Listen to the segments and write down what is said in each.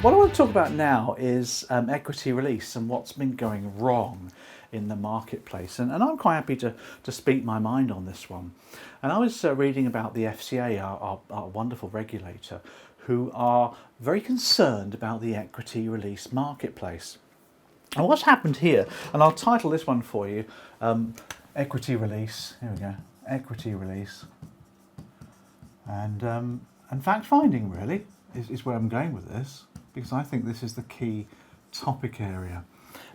What I want to talk about now is equity release and what's been going wrong in the marketplace. And I'm quite happy to speak my mind on this one. And I was reading about the FCA, our wonderful regulator, who are very concerned about the equity release marketplace. And what's happened here, and I'll title this one for you, equity release, here we go, equity release, and fact finding really is where I'm going with this, because I think this is the key topic area.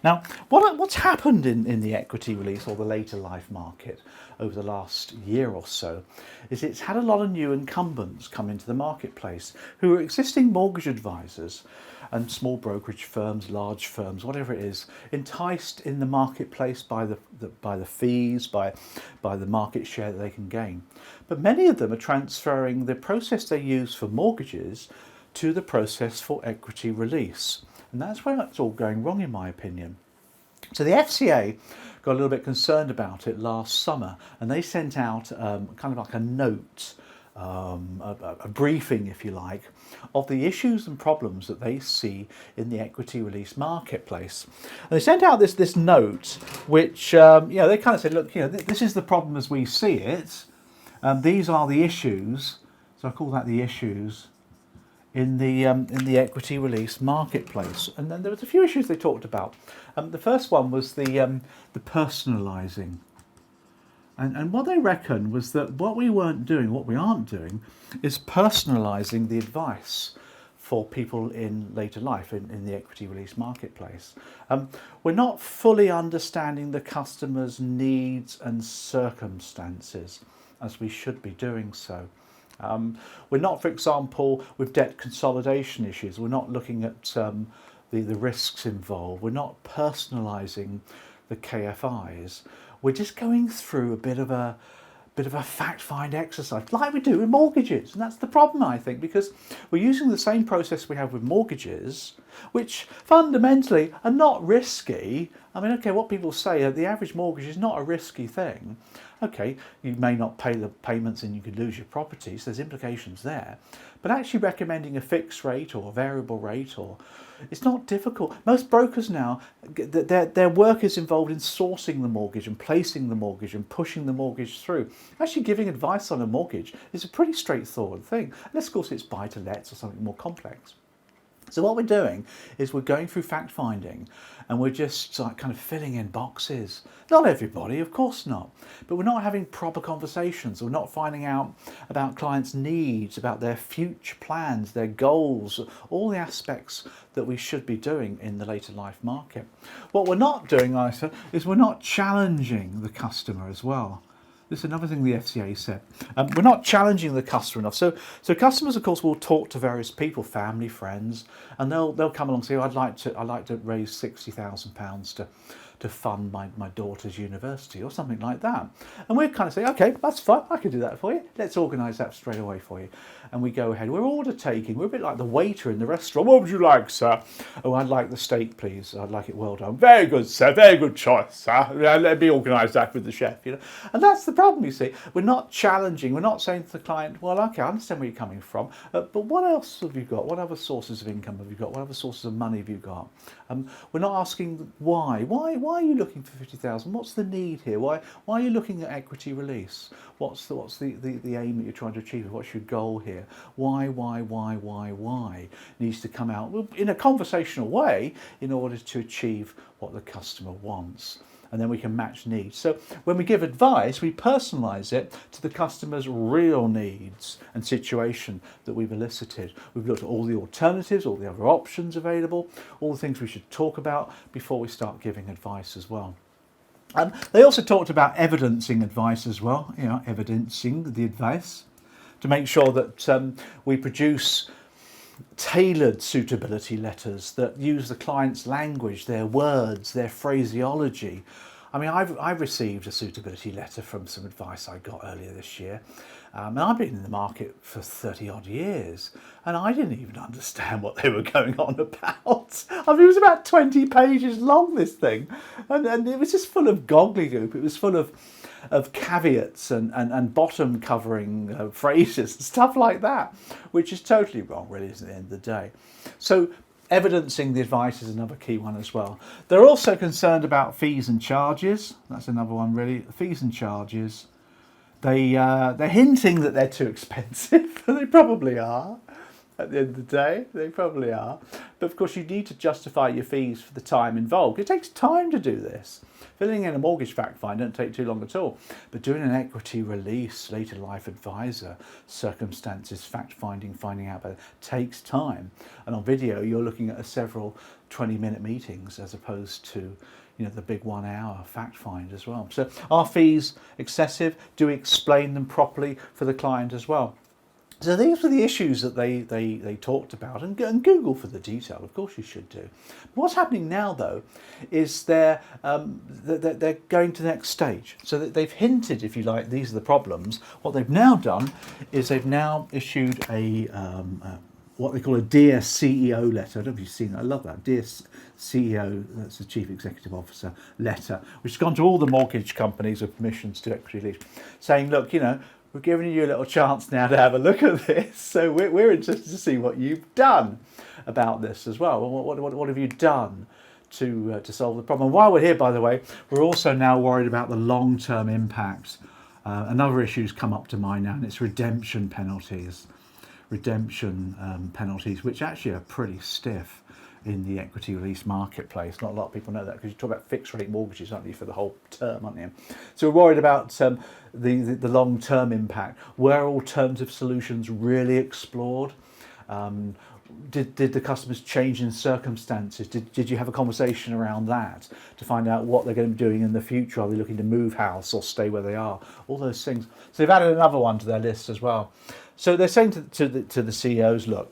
Now, what's happened in the equity release or the later life market over the last year or so is it's had a lot of new incumbents come into the marketplace who are existing mortgage advisors and small brokerage firms, large firms, whatever it is, enticed in the marketplace by the fees, by the market share that they can gain. But many of them are transferring the process they use for mortgages to the process for equity release. And that's where it's all going wrong, in my opinion. So the FCA got a little bit concerned about it last summer, and they sent out kind of like a note, a briefing, if you like, of the issues and problems that they see in the equity release marketplace. And they sent out this note, which they kind of said, look, this is the problem as we see it. These are the issues. So I call that the issues in the equity release marketplace. And then there was a few issues they talked about. The first one was the personalising. And what they reckon was that what we aren't doing, is personalising the advice for people in later life in the equity release marketplace. We're not fully understanding the customer's needs and circumstances as we should be doing so. We're not, for example, with debt consolidation issues, we're not looking at the risks involved. We're not personalising the KFIs. We're just going through a bit of a fact-find exercise, like we do with mortgages. And that's the problem, I think, because we're using the same process we have with mortgages, which fundamentally are not risky. I mean, okay, what people say, the average mortgage is not a risky thing. Okay, you may not pay the payments and you could lose your property, so there's implications there. But actually recommending a fixed rate or a variable rate, it's not difficult. Most brokers now, their work is involved in sourcing the mortgage and placing the mortgage and pushing the mortgage through. Actually giving advice on a mortgage is a pretty straightforward thing, unless of course it's buy-to-lets or something more complex. So what we're doing is we're going through fact finding and we're just kind of filling in boxes. Not everybody, of course not, but we're not having proper conversations. We're not finding out about clients' needs, about their future plans, their goals, all the aspects that we should be doing in the later life market. What we're not doing, Isa, is we're not challenging the customer as well. This is another thing the FCA said. We're not challenging the customer enough. So customers, of course, will talk to various people, family, friends, and they'll come along and say, I'd like to raise £60,000 to fund my daughter's university or something like that. And we're kind of saying, okay, that's fine, I can do that for you. Let's organise that straight away for you. And we go ahead. We're order taking. We're a bit like the waiter in the restaurant. What would you like, sir? Oh, I'd like the steak, please. I'd like it well done. Very good, sir. Very good choice, sir. Let me organise that with the chef. And that's the problem, you see. We're not challenging. We're not saying to the client, well, okay, I understand where you're coming from, but what else have you got? What other sources of income have you got? What other sources of money have you got? We're not asking why. Why are you looking for 50,000? What's the need here? Why are you looking at equity release? What's the aim that you're trying to achieve? What's your goal here? Why needs to come out in a conversational way in order to achieve what the customer wants. And then we can match needs. So when we give advice, we personalise it to the customer's real needs and situation that we've elicited. We've looked at all the alternatives, all the other options available, all the things we should talk about before we start giving advice as well. They also talked about evidencing advice as well, evidencing the advice to make sure that we produce tailored suitability letters that use the client's language, their words, their phraseology. I mean, I've received a suitability letter from some advice I got earlier this year, and I've been in the market for 30 odd years, and I didn't even understand what they were going on about. I mean, it was about 20 pages long, this thing, and it was just full of gobbledygook. It was full of of caveats and bottom covering phrases and stuff like that, which is totally wrong, really, isn't it, at the end of the day. So evidencing the advice is another key one as well. They're also concerned about fees and charges. That's another one, really. Fees and charges. They're hinting that they're too expensive. They probably are. At the end of the day, they probably are. But of course, you need to justify your fees for the time involved. It takes time to do this. Filling in a mortgage fact find don't take too long at all. But doing an equity release, later life advisor, circumstances, fact finding, finding out about it, takes time. And on video, you're looking at several 20-minute meetings as opposed to the big 1 hour fact find as well. So are fees excessive? Do we explain them properly for the client as well? So these were the issues that they talked about, and Google for the detail, of course you should do. What's happening now though is they're going to the next stage. So that they've hinted, if you like, these are the problems. What they've now done is they've now issued a what they call a Dear CEO letter. I don't know if you've seen that. I love that. Dear CEO, that's the Chief Executive Officer letter, which has gone to all the mortgage companies with permissions to equity release, saying, look, we're giving you a little chance now to have a look at this. So we're interested to see what you've done about this as well. What have you done to solve the problem? And while we're here, by the way, we're also now worried about the long-term impacts. Another issue's come up to mind now, and it's redemption penalties. Penalties, which actually are pretty stiff in the equity release marketplace. Not a lot of people know that, because you talk about fixed rate mortgages, aren't you, for the whole term, aren't you? So we're worried about the long-term impact. Were alternative solutions really explored? Did the customers change in circumstances? Did you have a conversation around that to find out what they're going to be doing in the future? Are they looking to move house or stay where they are? All those things. So they've added another one to their list as well. So they're saying to the CEOs, look,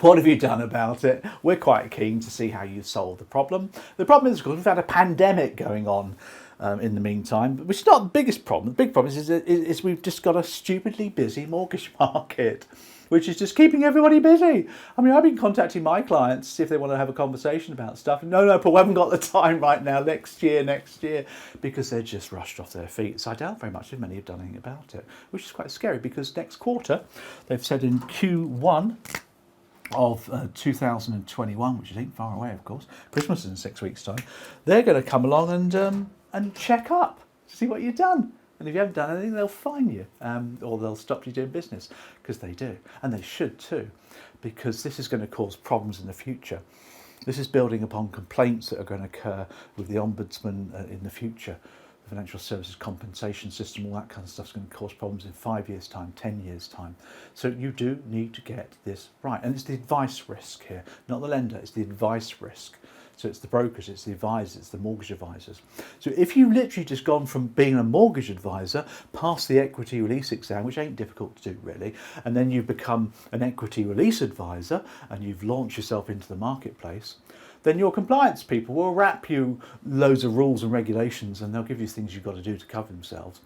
what have you done about it? We're quite keen to see how you solve the problem. The problem is, of course, we've had a pandemic going on in the meantime, which is not the biggest problem. The big problem is we've just got a stupidly busy mortgage market, which is just keeping everybody busy. I mean, I've been contacting my clients to see if they want to have a conversation about stuff. No, but we haven't got the time right now, next year, because they're just rushed off their feet. So I doubt very much if many have done anything about it, which is quite scary, because next quarter, they've said in Q1, of 2021, which ain't far away, of course. Christmas is in 6 weeks' time. They're going to come along and check up to see what you've done. And if you haven't done anything, they'll fine you, or they'll stop you doing business, because they do, and they should too, because this is going to cause problems in the future. This is building upon complaints that are going to occur with the Ombudsman in the future. Financial services compensation system, all that kind of stuff is going to cause problems in 5 years' time, 10 years' time. So you do need to get this right. And it's the advice risk here, not the lender, it's the advice risk. So it's the brokers, it's the advisors, it's the mortgage advisors. So if you've literally just gone from being a mortgage advisor past the equity release exam, which ain't difficult to do really, and then you've become an equity release advisor and you've launched yourself into the marketplace, then your compliance people will wrap you loads of rules and regulations, and they'll give you things you've got to do to cover themselves.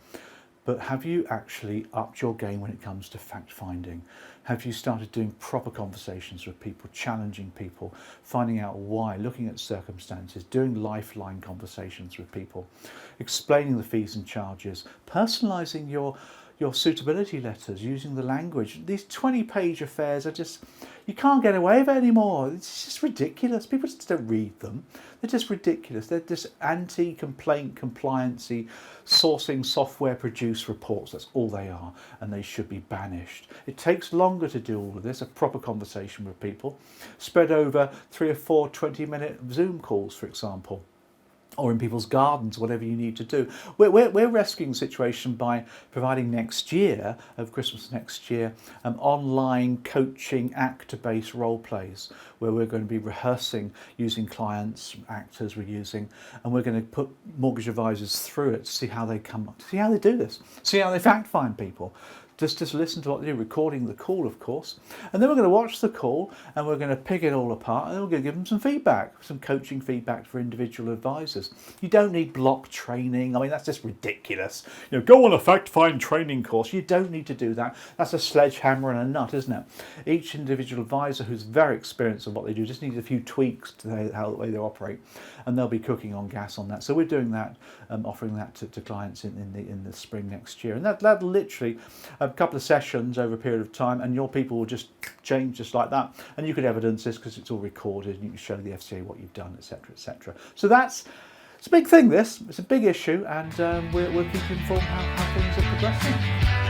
But have you actually upped your game when it comes to fact finding? Have you started doing proper conversations with people, challenging people, finding out why, looking at circumstances, doing lifeline conversations with people, explaining the fees and charges, personalising your suitability letters, using the language? These 20-page affairs are just, you can't get away with it anymore. It's just ridiculous. People just don't read them. They're just ridiculous. They're just anti-complaint, compliancy, sourcing software produced reports. That's all they are, and they should be banished. It takes longer to do all of this, a proper conversation with people, spread over 3 or 4 20-minute Zoom calls, for example, or in people's gardens, whatever you need to do. We're rescuing the situation by providing next year, over Christmas next year, online coaching, actor-based role plays, where we're going to be rehearsing using clients, actors we're using, and we're going to put mortgage advisors through it to see how they come up, see how they do this, see how they fact find people, Just listen to what they do, recording the call, of course. And then we're going to watch the call and we're going to pick it all apart and then we're going to give them some feedback, some coaching feedback for individual advisors. You don't need block training. I mean, that's just ridiculous. Go on a fact find training course. You don't need to do that. That's a sledgehammer and a nut, isn't it? Each individual advisor who's very experienced in what they do just needs a few tweaks to how the way they operate, and they'll be cooking on gas on that. So we're doing that, offering that to clients in the spring next year. And that literally a couple of sessions over a period of time, and your people will just change just like that. And you can evidence this because it's all recorded, and you can show the FCA what you've done, etc., etc. So it's a big thing. It's a big issue, and we'll keep you informed how things are progressing.